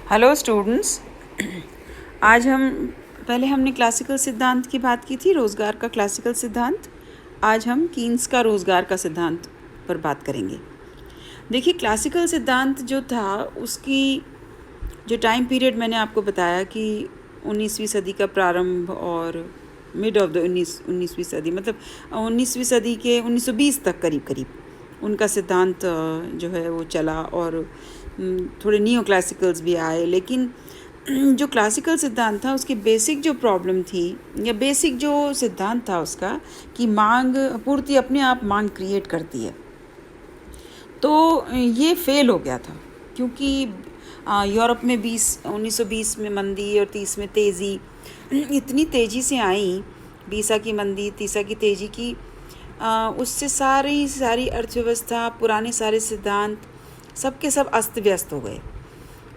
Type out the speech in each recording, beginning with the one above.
Hello students. आज हमने classical सिद्धांत की बात की थी, रोज़गार का क्लासिकल सिद्धांत। आज हम कीन्स का रोज़गार का सिद्धांत पर बात करेंगे। देखिए, क्लासिकल सिद्धांत जो था उसकी जो टाइम पीरियड मैंने आपको बताया कि 19वीं सदी का प्रारंभ और मिड ऑफ द 19वीं सदी, मतलब 19वीं सदी के 1920 तक करीब उनका सिद्धांत जो है वो चला, और थोड़े नियो क्लासिकल्स भी आए। लेकिन जो क्लासिकल सिद्धांत था उसकी बेसिक जो प्रॉब्लम थी, या बेसिक जो सिद्धांत था उसका, कि मांग पूर्ति अपने आप मांग क्रिएट करती है, तो ये फेल हो गया था। क्योंकि यूरोप में 1920 में मंदी और 30 में तेज़ी इतनी तेज़ी से आई, 20 की मंदी 30 की तेज़ी की, उससे सारी अर्थव्यवस्था, पुराने सारे सिद्धांत सब के सब अस्त व्यस्त हो गए।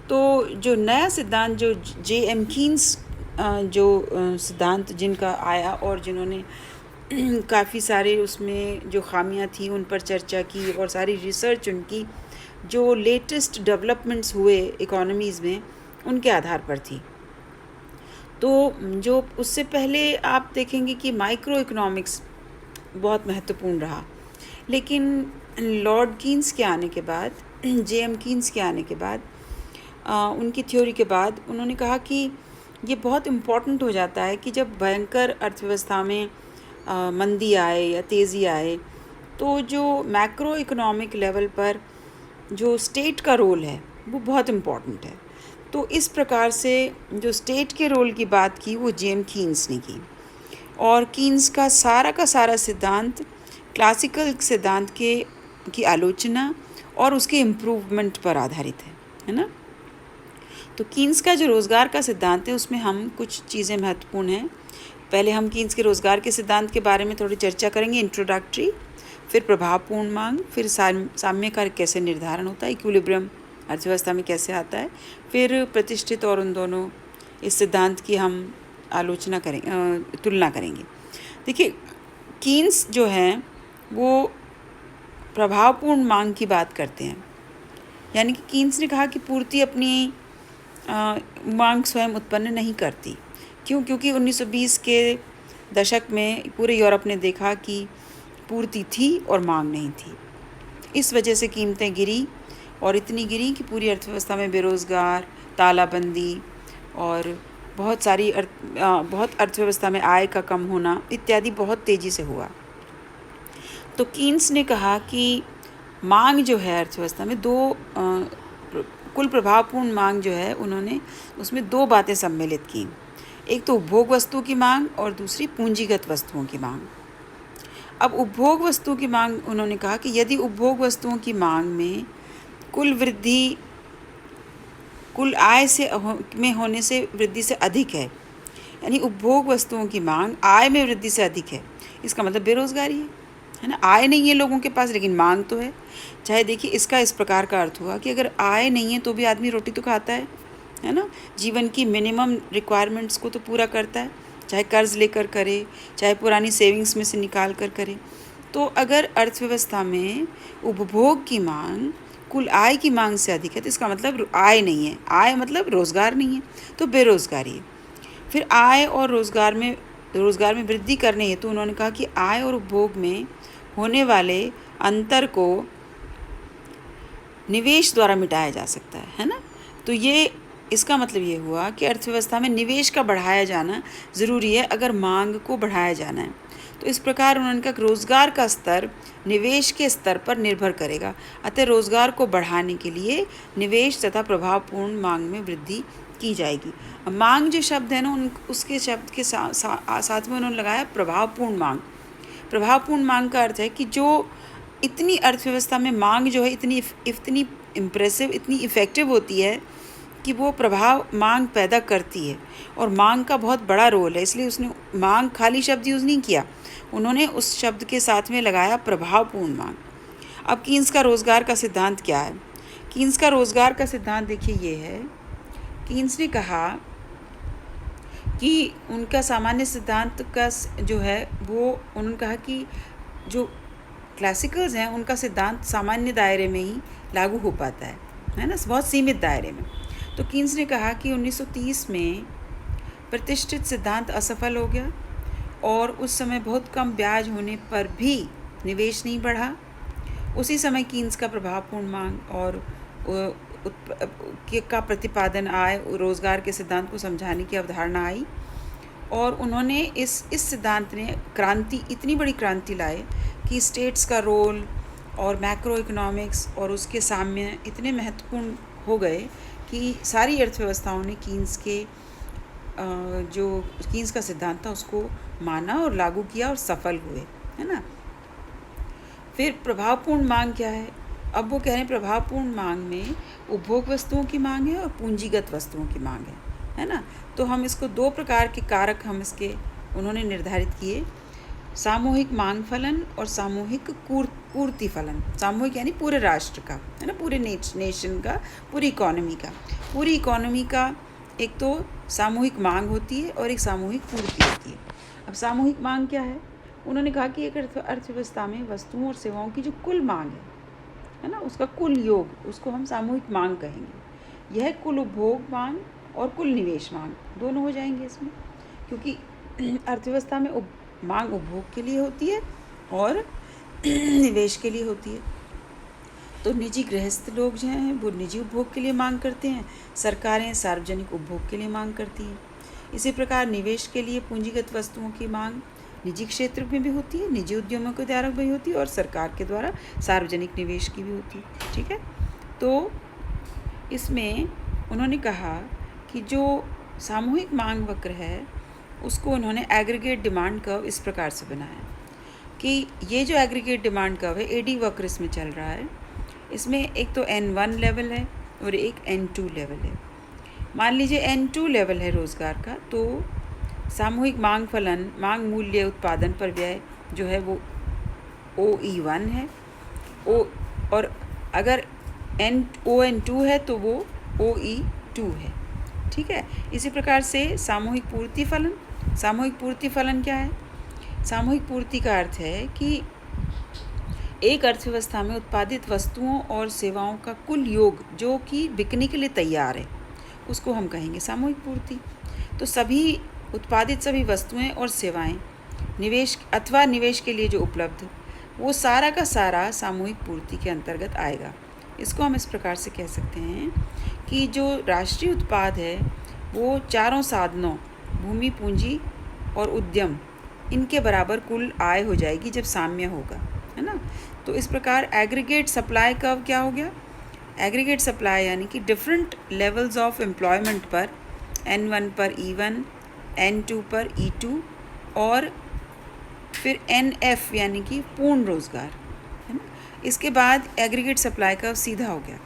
तो जो नया सिद्धांत, जो J.M. कीन्स जो सिद्धांत जिनका आया, और जिन्होंने काफ़ी सारे उसमें जो खामियां थी उन पर चर्चा की, और सारी रिसर्च उनकी जो लेटेस्ट डेवलपमेंट्स हुए इकोनॉमीज़ में उनके आधार पर थी। तो जो उससे पहले आप देखेंगे कि माइक्रो इकोनॉमिक्स बहुत महत्वपूर्ण रहा, लेकिन लॉर्ड कीन्स के आने के बाद, J.M. कीन्स के आने के बाद, उनकी थ्योरी के बाद उन्होंने कहा कि ये बहुत इम्पॉर्टेंट हो जाता है कि जब भयंकर अर्थव्यवस्था में मंदी आए या तेज़ी आए, तो जो मैक्रो इकोनॉमिक लेवल पर जो स्टेट का रोल है वो बहुत इम्पॉर्टेंट है। तो इस प्रकार से जो स्टेट के रोल की बात की वो J.M. कीन्स ने की, और कीन्स का सारा सिद्धांत क्लासिकल सिद्धांत की आलोचना और उसके इम्प्रूवमेंट पर आधारित है ना। तो कीन्स का जो रोज़गार का सिद्धांत है उसमें हम कुछ चीज़ें महत्वपूर्ण हैं। पहले हम कीन्स के रोज़गार के सिद्धांत के बारे में थोड़ी चर्चा करेंगे, इंट्रोडक्टरी, फिर प्रभावपूर्ण मांग, फिर साम्य का कैसे निर्धारण होता है, इक्विलिब्रियम अर्थव्यवस्था में कैसे आता है, फिर प्रतिष्ठित और उन दोनों इस सिद्धांत की हम आलोचना करेंगे, तुलना करेंगे। देखिए, कीन्स जो हैं वो प्रभावपूर्ण मांग की बात करते हैं, यानी कि कीन्स ने कहा कि पूर्ति अपनी मांग स्वयं उत्पन्न नहीं करती। क्यों? क्योंकि 1920 के दशक में पूरे यूरोप ने देखा कि पूर्ति थी और मांग नहीं थी। इस वजह से कीमतें गिरी, और इतनी गिरी कि पूरी अर्थव्यवस्था में बेरोज़गार, तालाबंदी और बहुत अर्थव्यवस्था में आय का कम होना इत्यादि बहुत तेज़ी से हुआ। तो कीन्स ने कहा कि मांग जो है अर्थव्यवस्था में कुल प्रभावपूर्ण मांग जो है, उन्होंने उसमें दो बातें सम्मिलित की। एक तो उपभोग वस्तु की मांग और दूसरी पूंजीगत वस्तुओं की मांग। अब उपभोग वस्तुओं की मांग, उन्होंने कहा कि यदि उपभोग वस्तुओं की मांग में कुल वृद्धि कुल आय में होने से वृद्धि से अधिक है, यानी उपभोग वस्तुओं की मांग आय में वृद्धि से अधिक है, इसका मतलब बेरोजगारी है ना। आय नहीं है लोगों के पास, लेकिन मांग तो है। चाहे देखिए, इसका इस प्रकार का अर्थ हुआ कि अगर आय नहीं है तो भी आदमी रोटी तो खाता है ना, जीवन की मिनिमम रिक्वायरमेंट्स को तो पूरा करता है, चाहे कर्ज लेकर करे, चाहे पुरानी सेविंग्स में से निकाल कर करे। तो अगर अर्थव्यवस्था में उपभोग की मांग कुल आय की मांग से अधिक है, तो इसका मतलब आय नहीं है, आय मतलब रोज़गार नहीं है, तो बेरोज़गारी है। फिर आय और रोज़गार में वृद्धि करने हेतु तो उन्होंने कहा कि आय और उपभोग में होने वाले अंतर को निवेश द्वारा मिटाया जा सकता है ना। तो इसका मतलब ये हुआ कि अर्थव्यवस्था में निवेश का बढ़ाया जाना ज़रूरी है अगर मांग को बढ़ाया जाना है। तो इस प्रकार उन्होंने कहा कि रोज़गार का स्तर निवेश के स्तर पर निर्भर करेगा, अतः रोज़गार को बढ़ाने के लिए निवेश तथा प्रभावपूर्ण मांग में वृद्धि की जाएगी। मांग जो शब्द है ना, उसके शब्द के साथ में उन्होंने लगाया प्रभावपूर्ण मांग। प्रभावपूर्ण मांग का अर्थ है कि जो इतनी अर्थव्यवस्था में मांग जो है इतनी इम्प्रेसिव, इतनी इफ़ेक्टिव होती है कि वो प्रभाव मांग पैदा करती है, और मांग का बहुत बड़ा रोल है। इसलिए उसने मांग खाली शब्द यूज़ नहीं किया, उन्होंने उस शब्द के साथ में लगाया प्रभावपूर्ण मांग। अब कीन्स का रोज़गार का सिद्धांत क्या है? कीन्स का रोज़गार का सिद्धांत देखिए ये है। कीन्स ने कहा कि उनका सामान्य सिद्धांत का जो है वो, उन्होंने कहा कि जो क्लासिकल्स हैं उनका सिद्धांत सामान्य दायरे में ही लागू हो पाता है ना, बहुत सीमित दायरे में। तो कीन्स ने कहा कि 1930 में प्रतिष्ठित सिद्धांत असफल हो गया और उस समय बहुत कम ब्याज होने पर भी निवेश नहीं बढ़ा। उसी समय कीन्स का प्रभावपूर्ण मांग और का प्रतिपादन आय, रोज़गार के सिद्धांत को समझाने की अवधारणा आई और उन्होंने इस सिद्धांत ने इतनी बड़ी क्रांति लाए कि स्टेट्स का रोल और मैक्रो इकोनॉमिक्स और उसके साम्य इतने महत्वपूर्ण हो गए कि सारी अर्थव्यवस्थाओं ने जो कीन्स का सिद्धांत था उसको माना और लागू किया और सफल हुए, है ना। फिर प्रभावपूर्ण मांग क्या है? अब वो कह रहे हैं प्रभावपूर्ण मांग में उपभोग वस्तुओं की मांग है और पूंजीगत वस्तुओं की मांग है ना। तो हम इसको दो प्रकार के कारक उन्होंने निर्धारित किए, सामूहिक मांग फलन और सामूहिक पूर्ति फलन। सामूहिक यानी पूरे राष्ट्र का, है ना, पूरे नेशन का, पूरी इकोनॉमी का एक तो सामूहिक मांग होती है और एक सामूहिक पूर्ति होती है। अब सामूहिक मांग क्या है? उन्होंने कहा कि एक अर्थव्यवस्था में वस्तुओं और सेवाओं की जो कुल मांग है ना, उसका कुल योग, उसको हम सामूहिक मांग कहेंगे। यह कुल उपभोग मांग और कुल निवेश मांग दोनों हो जाएंगे इसमें, क्योंकि अर्थव्यवस्था में मांग उपभोग के लिए होती है और निवेश के लिए होती है। तो निजी गृहस्थ लोग जो हैं वो निजी उपभोग के लिए मांग करते हैं, सरकारें सार्वजनिक उपभोग के लिए मांग करती हैं। इसी प्रकार निवेश के लिए पूंजीगत वस्तुओं की मांग निजी क्षेत्र में भी होती है, निजी उद्यमों के द्वारा भी होती है और सरकार के द्वारा सार्वजनिक निवेश की भी होती है। ठीक है, तो इसमें उन्होंने कहा कि जो सामूहिक मांग वक्र है उसको उन्होंने एग्रीगेट डिमांड कर्व इस प्रकार से बनाया कि ये जो एग्रीगेट डिमांड कर्व है, एडी वक्र इसमें चल रहा है। इसमें एक तो N1 लेवल है और एक N2 लेवल है। मान लीजिए N2 लेवल है रोज़गार का, तो सामूहिक मांग फलन, मांग मूल्य उत्पादन पर व्यय जो है वो OE1 है, और अगर ON2 है तो वो OE2 है। ठीक है, इसी प्रकार से सामूहिक पूर्ति फलन क्या है? सामूहिक पूर्ति का अर्थ है कि एक अर्थव्यवस्था में उत्पादित वस्तुओं और सेवाओं का कुल योग जो कि बिकने के लिए तैयार है, उसको हम कहेंगे सामूहिक पूर्ति। तो उत्पादित सभी वस्तुएं और सेवाएं निवेश के लिए जो उपलब्ध, वो सारा का सारा सामूहिक पूर्ति के अंतर्गत आएगा। इसको हम इस प्रकार से कह सकते हैं कि जो राष्ट्रीय उत्पाद है वो चारों साधनों, भूमि, पूंजी और उद्यम, इनके बराबर कुल आय हो जाएगी जब साम्य होगा, है ना। तो इस प्रकार एग्रीगेट सप्लाई कर्व क्या हो गया? एग्रीगेट सप्लाई यानी कि डिफरेंट लेवल्स ऑफ एम्प्लॉयमेंट पर, N1 पर E1, N2 पर E2 और फिर NF यानी कि पूर्ण रोज़गार, है ना। इसके बाद एग्रीगेट सप्लाई कर्व सीधा हो गया,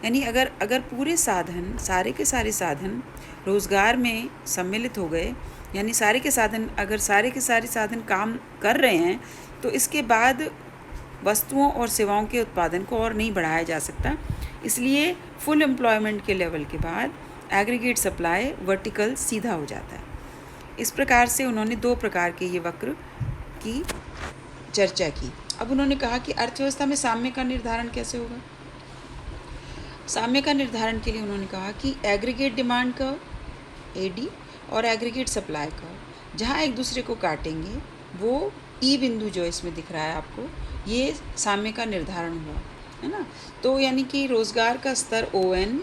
यानी अगर पूरे साधन, सारे के साधन रोज़गार में सम्मिलित हो गए, यानी सारे के सारे साधन काम कर रहे हैं, तो इसके बाद वस्तुओं और सेवाओं के उत्पादन को और नहीं बढ़ाया जा सकता। इसलिए फुल एम्प्लॉयमेंट के लेवल के बाद एग्रीगेट सप्लाई वर्टिकल सीधा हो जाता है। इस प्रकार से उन्होंने दो प्रकार के ये वक्र की चर्चा की। अब उन्होंने कहा कि अर्थव्यवस्था में साम्य का निर्धारण कैसे होगा? साम्य का निर्धारण के लिए उन्होंने कहा कि एग्रीगेट डिमांड कर्व AD और एग्रीगेट सप्लाई कर्व जहाँ एक दूसरे को काटेंगे, वो E बिंदु जो इसमें दिख रहा है आपको, ये साम्य का निर्धारण हुआ, है ना। तो यानी कि रोज़गार का स्तर ON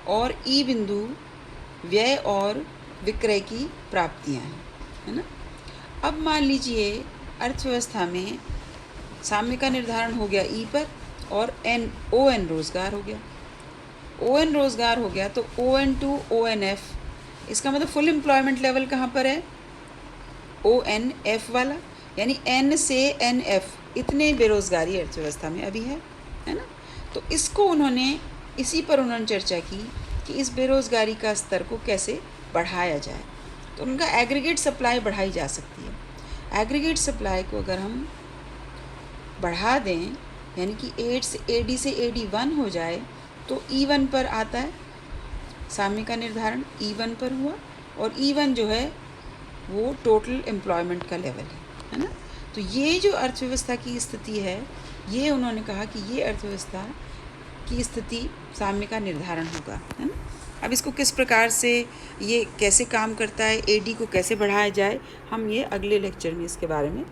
और E बिंदु व्यय और विक्रय की प्राप्तियां हैं, है ना। अब मान लीजिए अर्थव्यवस्था में साम्य का निर्धारण हो गया E पर और ON रोज़गार हो गया। ON रोज़गार हो गया तो ON2 ONF, इसका मतलब फुल एम्प्लॉयमेंट लेवल कहाँ पर है? ONF वाला, यानी N से NF इतने बेरोज़गारी अर्थव्यवस्था में अभी है ना। तो इसी पर उन्होंने चर्चा की कि इस बेरोज़गारी का स्तर को कैसे बढ़ाया जाए। तो उनका एग्रीगेट सप्लाई बढ़ाई जा सकती है। एग्रीगेट सप्लाई को अगर हम बढ़ा दें, यानी कि AD से AD1 हो जाए, तो E1 पर आता है साम्य का निर्धारण, E1 पर हुआ, और E1 जो है वो टोटल एम्प्लॉयमेंट का लेवल है ना। तो ये जो अर्थव्यवस्था की स्थिति है, ये उन्होंने कहा कि ये अर्थव्यवस्था की स्थिति साम्य का निर्धारण होगा, है ना। अब इसको किस प्रकार से, ये कैसे काम करता है, AD को कैसे बढ़ाया जाए, हम ये अगले लेक्चर में इसके बारे में